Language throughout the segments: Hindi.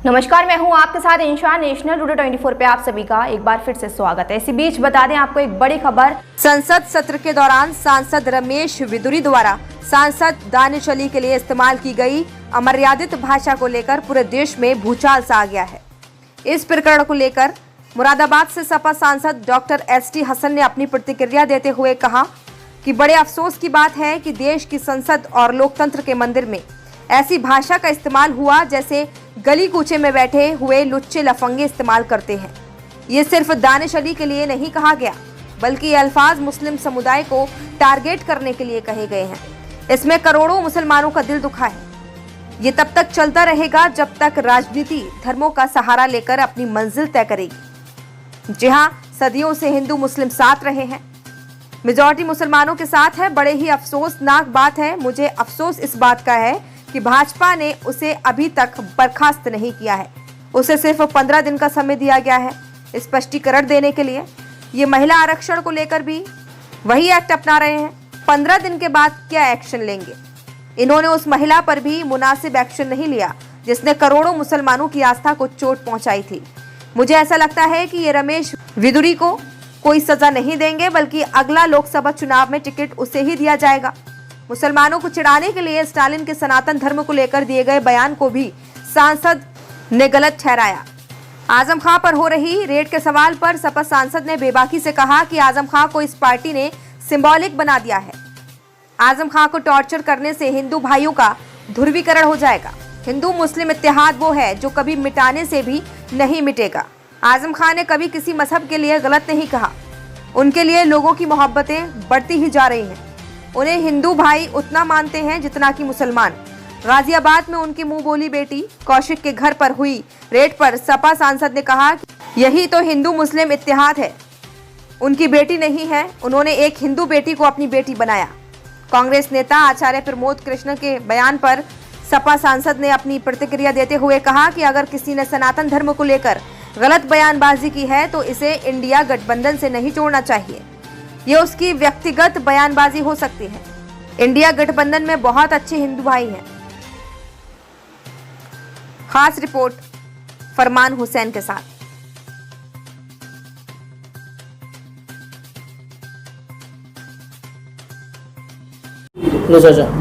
नमस्कार, मैं हूं आपके साथ इंशा। नेशनल टुडे 24 पे आप सभी का एक बार फिर से स्वागत है। इसी बीच बता दें आपको एक बड़ी खबर। संसद सत्र के दौरान सांसद रमेश विदुरी द्वारा सांसद दानिश अली के लिए इस्तेमाल की गई अमर्यादित भाषा को लेकर पूरे देश में भूचाल सा आ गया है। इस प्रकरण को लेकर मुरादाबाद से सपा सांसद डॉक्टर ST हसन ने अपनी प्रतिक्रिया देते हुए कहा कि बड़े अफसोस की बात है कि देश की संसद और लोकतंत्र के मंदिर में ऐसी भाषा का इस्तेमाल हुआ जैसे गली कूचे में बैठे हुए लुच्चे लफंगे इस्तेमाल करते हैं। ये सिर्फ दानिश अली के लिए नहीं कहा गया, बल्कि ये अल्फाज मुस्लिम समुदाय को टारगेट करने के लिए कहे गए हैं। इसमें करोड़ों मुसलमानों का दिल दुखा है। ये तब तक चलता रहेगा जब तक राजनीति धर्मों का सहारा लेकर अपनी मंजिल तय करेगी। जी हाँ, सदियों से हिंदू मुस्लिम साथ रहे हैं, मेजॉरिटी मुसलमानों के साथ है। बड़े ही अफसोसनाक बात है। मुझे अफसोस इस बात का है कि भाजपा ने उसे अभी तक बर्खास्त नहीं किया है। उसे सिर्फ 15 दिन का समय दिया गया है स्पष्टीकरण देने के लिए। ये महिला आरक्षण को लेकर भी वही एक्ट अपना रहे हैं। 15 दिन के बाद क्या एक्शन लेंगे? इन्होंने उस महिला पर भी मुनासिब एक्शन नहीं लिया जिसने करोड़ों मुसलमानों की आस्था को चोट पहुंचाई थी। मुझे ऐसा लगता है कि ये रमेश विदुरी को कोई सजा नहीं देंगे, बल्कि अगला लोकसभा चुनाव में टिकट उसे ही दिया जाएगा। मुसलमानों को चिढ़ाने के लिए स्टालिन के सनातन धर्म को लेकर दिए गए बयान को भी सांसद ने गलत ठहराया। आजम खां पर हो रही रेड के सवाल पर सपा सांसद ने बेबाकी से कहा कि आजम खां को इस पार्टी ने सिंबॉलिक बना दिया है। आजम खां को टॉर्चर करने से हिंदू भाइयों का ध्रुवीकरण हो जाएगा। हिंदू मुस्लिम इत्तेहाद वो है जो कभी मिटाने से भी नहीं मिटेगा। आजम खां ने कभी किसी मजहब के लिए गलत नहीं कहा। उनके लिए लोगों की मोहब्बतें बढ़ती ही जा रही हैं। उन्हें हिंदू भाई उतना मानते हैं जितना कि मुसलमान। गाजियाबाद में उनकी मुंह बोली बेटी कौशिक के घर पर हुई रेड पर सपा सांसद ने कहा कि यही तो हिंदू मुस्लिम इत्तेहाद है। उनकी बेटी नहीं है, उन्होंने एक हिंदू बेटी को अपनी बेटी बनाया। कांग्रेस नेता आचार्य प्रमोद कृष्ण के बयान पर सपा सांसद ने अपनी प्रतिक्रिया देते हुए कहा कि अगर किसी ने सनातन धर्म को लेकर गलत बयानबाजी की है तो इसे इंडिया गठबंधन से नहीं जोड़ना चाहिए। ये उसकी व्यक्तिगत बयानबाजी हो सकती है। इंडिया गठबंधन में बहुत अच्छे हिंदू भाई हैं। खास रिपोर्ट फरमान हुसैन के साथ।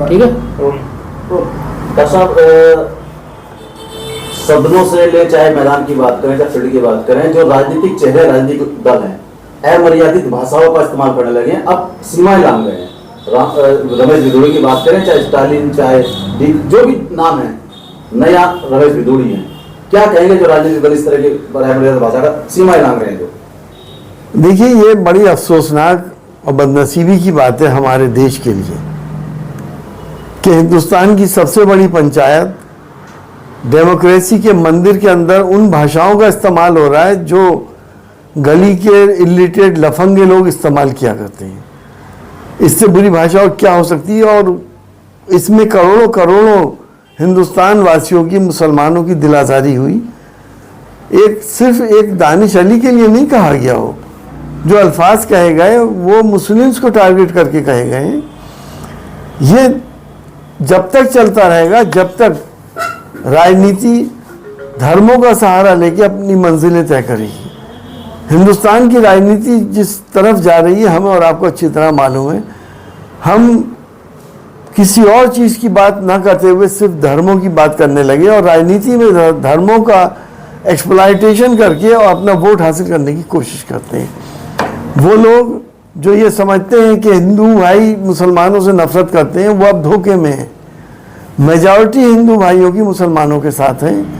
ठीक है सदनों से ले चाहे मैदान की बात करें चाहे फील्ड की बात करें, जो राजनीतिक चेहरे राजनीतिक दल हैं अमर्यादित भाषाओं का इस्तेमाल करने लगे हैं। अब सीमाएं लांघ गए हैं। रमेश विदुरी की बात करें, चाहे स्टालिन, चाहे जो भी नाम है, नया रमेश विदुरी है। क्या कहेंगे जो राजनीतिक दल इस तरह की अमर्यादित भाषा का सीमाएं लांघ रहे हैं? जो देखिए, ये बड़ी अफसोसनाक और बदनसीबी की बात है हमारे देश के लिए कि हिंदुस्तान की सबसे बड़ी पंचायत डेमोक्रेसी के मंदिर के अंदर उन भाषाओं का इस्तेमाल हो रहा है जो गली के इलिटरेट लफंगे लोग इस्तेमाल किया करते हैं। इससे बुरी भाषा और क्या हो सकती है? और इसमें करोड़ों करोड़ों हिंदुस्तान वासियों की, मुसलमानों की दिल आज़ारी हुई। सिर्फ एक दानिश अली के लिए नहीं कहा गया हो। जो अल्फाज कहे गए वो मुस्लिम्स को टारगेट करके कहे गए हैं। ये जब तक चलता रहेगा जब तक राजनीति धर्मों का सहारा लेके अपनी मंजिलें तय करेगी। हिंदुस्तान की राजनीति जिस तरफ जा रही है हमें और आपको अच्छी तरह मालूम है। हम किसी और चीज़ की बात ना करते हुए सिर्फ धर्मों की बात करने लगे और राजनीति में धर्मों का एक्सप्लॉयटेशन करके और अपना वोट हासिल करने की कोशिश करते हैं। वो लोग जो ये समझते हैं कि हिंदू भाई मुसलमानों से नफरत करते हैं, वो अब धोखे में हैं। मेजॉरिटी हिंदू भाइयों की मुसलमानों के साथ हैं।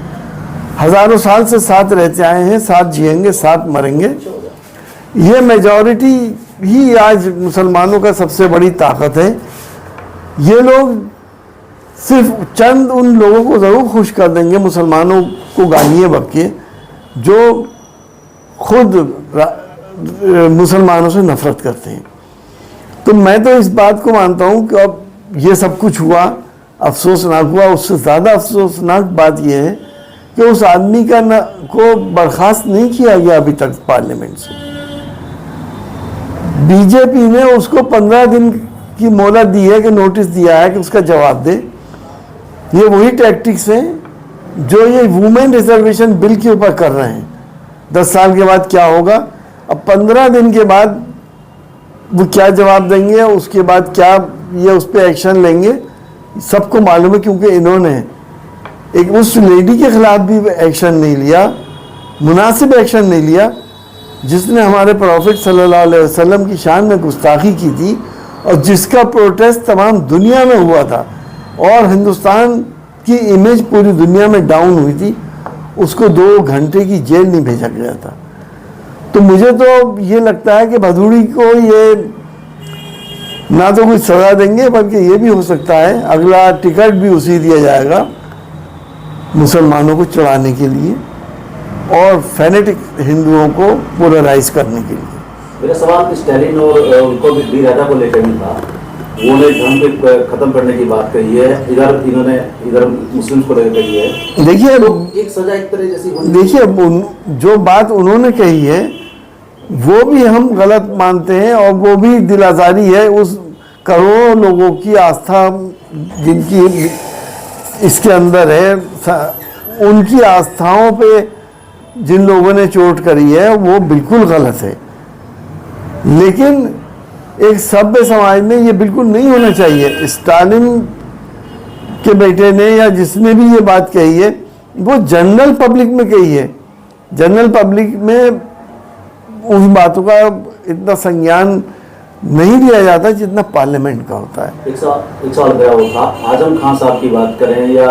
हजारों साल से साथ रहते आए हैं, साथ जिएंगे, साथ मरेंगे। ये मेजॉरिटी ही आज मुसलमानों का सबसे बड़ी ताकत है। ये लोग सिर्फ चंद उन लोगों को ज़रूर खुश कर देंगे, मुसलमानों को गालियाँ बक्के, जो खुद मुसलमानों से नफरत करते हैं। तो मैं तो इस बात को मानता हूँ कि अब ये सब कुछ हुआ, अफसोसनाक हुआ। उससे ज़्यादा अफसोसनाक बात यह है कि उस आदमी को बर्खास्त नहीं किया गया अभी तक पार्लियामेंट से। बीजेपी ने उसको 15 दिन की मोहलत दी है कि नोटिस दिया है कि उसका जवाब दे। ये वही टैक्टिक्स हैं जो ये वुमेन रिजर्वेशन बिल के ऊपर कर रहे हैं, 10 साल के बाद क्या होगा, अब 15 दिन के बाद वो क्या जवाब देंगे, उसके बाद क्या ये उस पर एक्शन लेंगे, सबको मालूम है। क्योंकि इन्होंने एक उस लेडी के खिलाफ भी एक्शन नहीं लिया, मुनासिब एक्शन नहीं लिया, जिसने हमारे प्रॉफिट सल्लल्लाहु अलैहि वसल्लम की शान में गुस्ताखी की थी और जिसका प्रोटेस्ट तमाम दुनिया में हुआ था और हिंदुस्तान की इमेज पूरी दुनिया में डाउन हुई थी। उसको 2 घंटे की जेल नहीं भेजा गया था। तो मुझे तो ये लगता है कि भदौड़ी को ये ना तो कुछ सजा देंगे, बल्कि ये भी हो सकता है अगला टिकट भी उसी दिया जाएगा मुसलमानों को चढ़ाने के लिए और फैनेटिक हिंदुओं को पोलराइज करने के लिए। मेरा सवाल स्टालिन और उनको भी डी राजा को लेकर भी था। उन्होंने धर्म को खत्म करने की बात कही है, इधर मुस्लिम्स को लेकर कही है। देखिए एक सजा एक तरह जैसी होनी। देखिए जो बात उन्होंने कही है वो भी हम गलत मानते हैं और वो भी दिल आज़ारी है उस करोड़ों लोगों की आस्था जिनकी इसके अंदर है, उनकी आस्थाओं पे जिन लोगों ने चोट करी है वो बिल्कुल गलत है। लेकिन एक सभ्य समाज में ये बिल्कुल नहीं होना चाहिए। स्टालिन के बेटे ने या जिसने भी ये बात कही है वो जनरल पब्लिक में कही है। जनरल पब्लिक में उस बातों का इतना संज्ञान नहीं लिया जाता जितना पार्लियामेंट का होता है। एक सवाल गया वो था, आजम खान साहब की बात करें या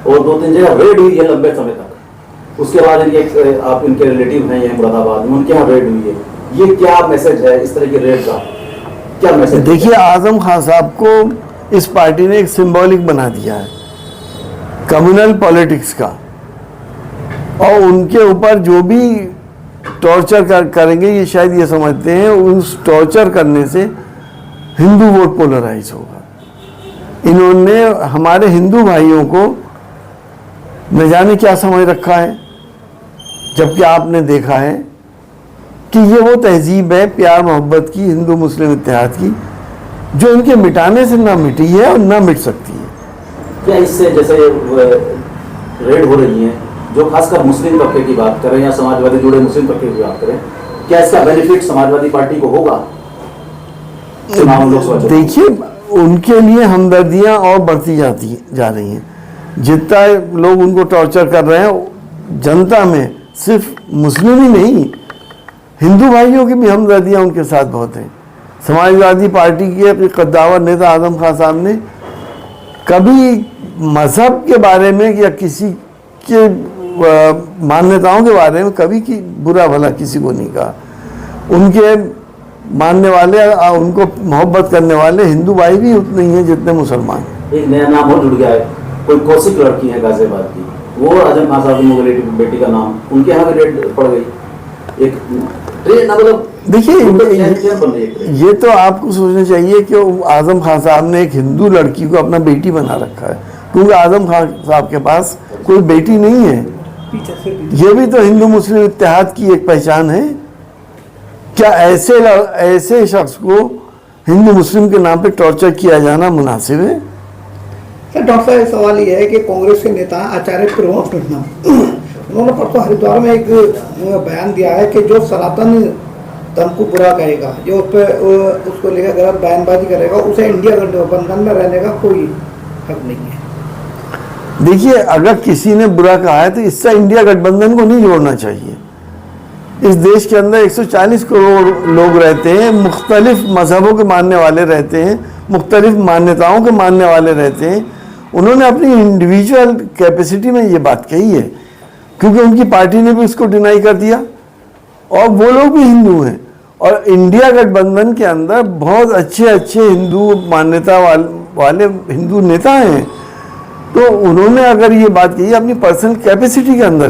और 2-3 जगह रेड हुई है लंबे समय तक, उसके बाद इनके आप इनके रिलेटिव हैं यहाँ मुरादाबाद में, उनके यहाँ रेड हुई है, ये क्या मैसेज है इस तरह की रेड का, क्या मैसेज? देखिए आजम खान साहब को इस पार्टी ने एक सिंबॉलिक बना दिया है कम्युनल पॉलिटिक्स का, और उनके ऊपर जो भी टॉर्चर करेंगे ये शायद ये समझते हैं उस टॉर्चर करने से हिंदू वोट पोलराइज होगा। इन्होंने हमारे हिंदू भाइयों को न जाने क्या समझ रखा है, जबकि आपने देखा है कि ये वो तहजीब है प्यार मोहब्बत की, हिंदू मुस्लिम इत्तेहाद की, जो इनके मिटाने से ना मिटी है और ना मिट सकती है। क्या इससे जैसे रेड हो रही है जो खासकर मुस्लिम तबके की बात करें या समाजवादी जुड़े मुस्लिम तबके की बात करें, क्या इसका बेनिफिट समाजवादी पार्टी को होगा? देखिए उनके लिए हमदर्दियां और बढ़ती जा रही हैं। जितना लोग उनको टॉर्चर कर रहे हैं, जनता में सिर्फ मुस्लिम ही नहीं हिंदू भाइयों की भी हमदर्दियां उनके साथ बहुत हैं। समाजवादी पार्टी के अपने कद्दावर नेता आजम खान साहब ने कभी मजहब के बारे में या किसी के मान्यताओं के बारे में कभी की बुरा भला किसी को नहीं कहा। उनके मानने वाले, उनको मोहब्बत करने वाले हिंदू भाई भी उतने ही हैं जितने मुसलमान। एक नया नाम और जुड़ गया है, कोई कौशिक लड़की है गाजियाबाद की, वो आजम खान साहब की बेटी का नाम, उनके यहाँ भी रेड पड़ गई। एक मतलब देखिए ये तो आपको सोचना चाहिए कि आजम खान साहब ने एक हिंदू लड़की को अपना बेटी बना रखा है, क्योंकि आजम खान साहब के पास कोई बेटी नहीं है। ये भी तो हिंदू मुस्लिम इत्तेहाद की एक पहचान है। क्या ऐसे शख्स को हिंदू मुस्लिम के नाम पे टॉर्चर किया जाना मुनासिब है? सर डॉक्टर साहब सवाल ये है कि कांग्रेस के नेता आचार्य प्रमोद कृष्णा उन्होंने परसों हरिद्वार में एक बयान दिया है कि जो सनातन धर्म को बुरा कहेगा, जो उस पर उसको लेकर गलत बयानबाजी करेगा, उसे इंडिया गठबंधन में रहने का कोई हक नहीं है। देखिए अगर किसी ने बुरा कहा है तो इससे इंडिया गठबंधन को नहीं जोड़ना चाहिए। इस देश के अंदर 140 करोड़ लोग रहते हैं, मुख्तलिफ मजहबों के मानने वाले रहते हैं, मुख्तलिफ मान्यताओं के मानने वाले रहते हैं। उन्होंने अपनी इंडिविजुअल कैपेसिटी में ये बात कही है, क्योंकि उनकी पार्टी ने भी इसको डिनाई कर दिया और वो लोग भी हिंदू हैं। और इंडिया गठबंधन के अंदर बहुत अच्छे हिंदू मान्यता वाले हिंदू नेता हैं। तो उन्होंने अगर ये बात कही अपनी पर्सनल कैपेसिटी के अंदर